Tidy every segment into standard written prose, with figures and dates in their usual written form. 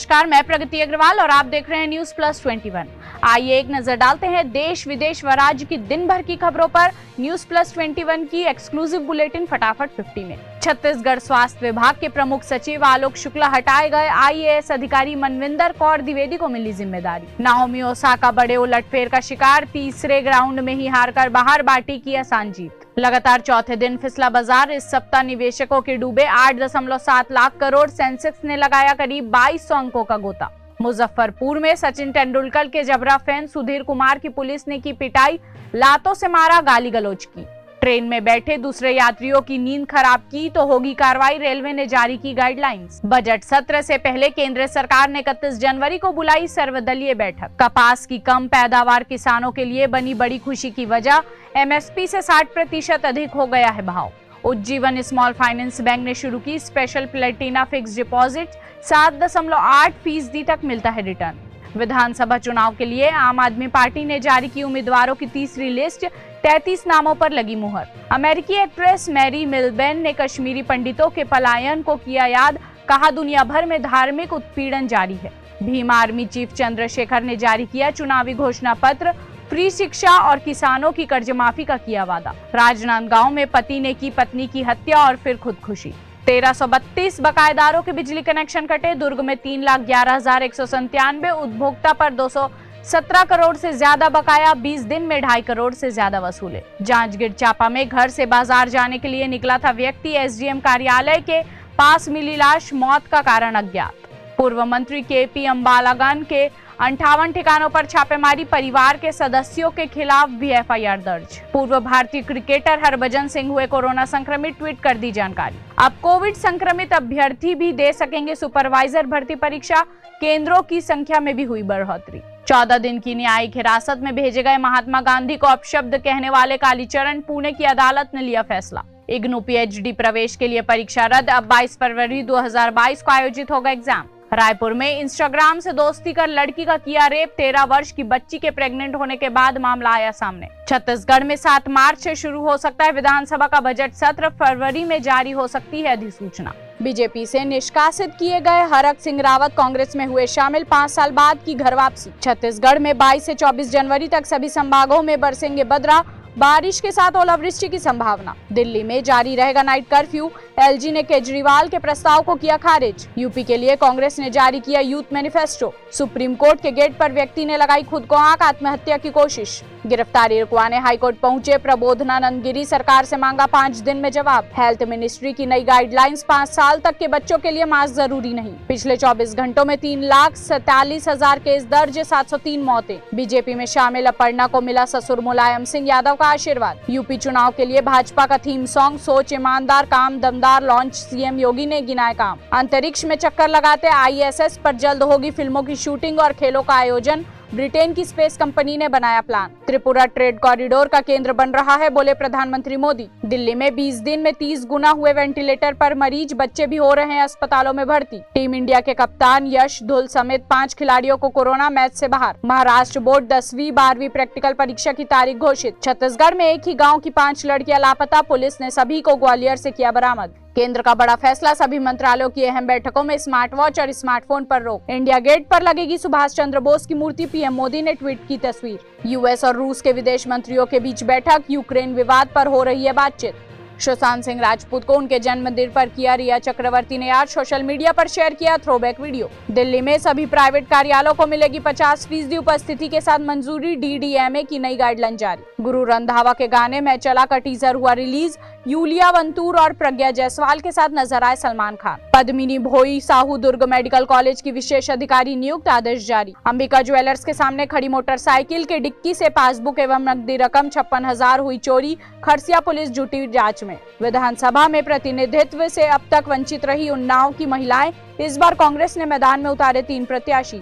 नमस्कार, मैं प्रगति अग्रवाल और आप देख रहे हैं न्यूज प्लस 21। आइए एक नजर डालते हैं देश विदेश व राज्य की दिन भर की खबरों पर न्यूज प्लस 21 की एक्सक्लूसिव बुलेटिन फटाफट 50 में। छत्तीसगढ़ स्वास्थ्य विभाग के प्रमुख सचिव आलोक शुक्ला हटाए गए। IAS अधिकारी मनविंदर कौर द्विवेदी को मिली जिम्मेदारी। नाओमी ओसाका बड़े उलटफेर का शिकार, तीसरे राउंड में ही हारकर बाहर बाटी की आसान जीत। लगातार चौथे दिन फिसला बाजार, इस सप्ताह निवेशकों के डूबे 8.7 लाख करोड़। सेंसेक्स ने लगाया करीब 2200 अंकों का गोता। मुजफ्फरपुर में सचिन तेंदुलकर के जबरा फैन सुधीर कुमार की पुलिस ने की पिटाई, लातों से मारा, गाली गलौज की। ट्रेन में बैठे दूसरे यात्रियों की नींद खराब की तो होगी कार्रवाई, रेलवे ने जारी की गाइडलाइंस। बजट सत्र से पहले केंद्र सरकार ने 31 जनवरी को बुलाई सर्वदलीय बैठक। कपास की कम पैदावार किसानों के लिए बनी बड़ी खुशी की वजह, MSP से 60% अधिक हो गया है भाव। उज्जीवन स्मॉल फाइनेंस बैंक ने शुरू की स्पेशल प्लेटिना फिक्स डिपॉजिट, 7.8% तक मिलता है रिटर्न। विधानसभा चुनाव के लिए आम आदमी पार्टी ने जारी की उम्मीदवारों की तीसरी लिस्ट, 33 नामों पर लगी मुहर। अमेरिकी एक्ट्रेस मैरी मिलबेन ने कश्मीरी पंडितों के पलायन को किया याद, कहा दुनिया भर में धार्मिक उत्पीड़न जारी है। भीम आर्मी चीफ चंद्रशेखर ने जारी किया चुनावी घोषणा पत्र, फ्री शिक्षा और किसानों की कर्ज माफी का किया वादा। राजनांदगांव में पति ने की पत्नी की हत्या और फिर खुदकुशी। 1332 बकायेदारों के बिजली कनेक्शन कटे। दुर्ग में 3,11,197 उपभोक्ता पर 217 करोड़ से ज्यादा बकाया, 20 दिन में 2.5 करोड़ से ज्यादा वसूले। जांजगीर चांपा में घर से बाजार जाने के लिए निकला था व्यक्ति, SDM कार्यालय के पास मिली लाश, मौत का कारण अज्ञात। पूर्व मंत्री KP अम्बालागन के 58 ठिकानों पर छापेमारी, परिवार के सदस्यों के खिलाफ भी FIR दर्ज। पूर्व भारतीय क्रिकेटर हरभजन सिंह हुए कोरोना संक्रमित, ट्वीट कर दी जानकारी। अब कोविड संक्रमित अभ्यर्थी भी दे सकेंगे सुपरवाइजर भर्ती परीक्षा, केंद्रों की संख्या में भी हुई बढ़ोतरी। 14 दिन की न्यायिक हिरासत में भेजे गए महात्मा गांधी को अपशब्द कहने वाले कालीचरण, पुणे की अदालत ने लिया फैसला। इग्नू PhD प्रवेश के लिए परीक्षा रद्द, अब 22 फरवरी 2022 को आयोजित होगा एग्जाम। रायपुर में इंस्टाग्राम से दोस्ती कर लड़की का किया रेप, 13 वर्ष की बच्ची के प्रेग्नेंट होने के बाद मामला आया सामने। छत्तीसगढ़ में 7 मार्च से शुरू हो सकता है विधानसभा का बजट सत्र, फरवरी में जारी हो सकती है अधिसूचना। बीजेपी से निष्कासित किए गए हरक सिंह रावत कांग्रेस में हुए शामिल, 5 साल बाद की घर वापसी। छत्तीसगढ़ में 22 से 24 जनवरी तक सभी संभागों में बरसेंगे बदरा, बारिश के साथ ओलावृष्टि की संभावना। दिल्ली में जारी रहेगा नाइट कर्फ्यू, LG ने केजरीवाल के प्रस्ताव को किया खारिज। यूपी के लिए कांग्रेस ने जारी किया यूथ मैनिफेस्टो। सुप्रीम कोर्ट के गेट पर व्यक्ति ने लगाई खुद को आग, आत्महत्या की कोशिश। गिरफ्तारी रुकवाने हाईकोर्ट पहुंचे प्रबोधनानंद गिरी, सरकार से मांगा 5 दिन में जवाब। हेल्थ मिनिस्ट्री की नई गाइडलाइंस, 5 साल तक के बच्चों के लिए मास्क जरूरी नहीं। पिछले 24 घंटों में 3,47,000 केस दर्ज, 703 मौतें। बीजेपी में शामिल अपर्णा को मिला ससुर मुलायम सिंह यादव का आशीर्वाद। यूपी चुनाव के लिए भाजपा का थीम सॉन्ग, सोच ईमानदार काम दमदार, लॉन्च, CM योगी ने गिनाए काम। अंतरिक्ष में चक्कर लगाते ISS पर जल्द होगी फिल्मों की शूटिंग और खेलों का आयोजन, ब्रिटेन की स्पेस कंपनी ने बनाया प्लान। त्रिपुरा ट्रेड कॉरिडोर का केंद्र बन रहा है, बोले प्रधानमंत्री मोदी। दिल्ली में 20 दिन में 30 गुना हुए वेंटिलेटर पर मरीज, बच्चे भी हो रहे हैं अस्पतालों में भर्ती। टीम इंडिया के कप्तान यश धुल समेत 5 खिलाड़ियों को कोरोना, मैच से बाहर। महाराष्ट्र बोर्ड 10वीं 12वीं प्रैक्टिकल परीक्षा की तारीख घोषित। छत्तीसगढ़ में एक ही गाँव की 5 लड़कियां लापता, पुलिस ने सभी को ग्वालियर से किया बरामद। केंद्र का बड़ा फैसला, सभी मंत्रालयों की अहम बैठकों में स्मार्ट वॉच और स्मार्टफोन पर रोक। इंडिया गेट पर लगेगी सुभाष चंद्र बोस की मूर्ति, PM मोदी ने ट्वीट की तस्वीर। US और रूस के विदेश मंत्रियों के बीच बैठक, यूक्रेन विवाद पर हो रही है बातचीत। सुशांत सिंह राजपूत को उनके जन्मदिन पर किया रिया चक्रवर्ती ने आज सोशल मीडिया पर शेयर किया थ्रोबैक वीडियो। दिल्ली में सभी प्राइवेट कार्यालयों को मिलेगी 50% उपस्थिति के साथ मंजूरी, DDMA की नई गाइडलाइन जारी। गुरु रंधावा के गाने मैं चला का टीजर हुआ रिलीज, यूलिया वंतूर और प्रज्ञा जायसवाल के साथ नजर आए सलमान खान। पद्मिनी भोई साहू दुर्ग मेडिकल कॉलेज की विशेष अधिकारी नियुक्त, आदेश जारी। अंबिका ज्वेलर्स के सामने खड़ी मोटरसाइकिल के डिक्की से पासबुक एवं नकदी रकम 56,000 हुई चोरी, खरसिया पुलिस जुटी जांच में। विधानसभा में प्रतिनिधित्व से अब तक वंचित रही उन्नाव की महिलाएं, इस बार कांग्रेस ने मैदान में उतारे 3 प्रत्याशी।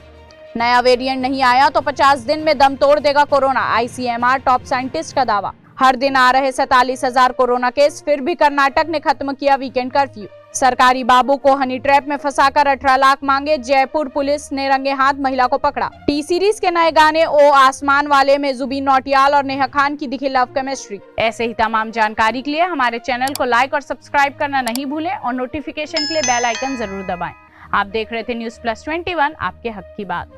नया वेरिएंट नहीं आया तो 50 दिन में दम तोड़ देगा कोरोना, ICMR टॉप साइंटिस्ट का दावा। हर दिन आ रहे 47,000 कोरोना केस, फिर भी कर्नाटक ने खत्म किया वीकेंड कर्फ्यू। सरकारी बाबू को हनी ट्रैप में फंसाकर 18 लाख मांगे, जयपुर पुलिस ने रंगे हाथ महिला को पकड़ा। टी सीरीज के नए गाने ओ आसमान वाले में जुबीन नौटियाल और नेहा खान की दिखी लव केमिस्ट्री। ऐसे ही तमाम जानकारी के लिए हमारे चैनल को लाइक और सब्सक्राइब करना नहीं भूलें और नोटिफिकेशन के लिए बेल आइकन जरूर दबाएं। आप देख रहे थे न्यूज़ प्लस 21, आपके हक की बात।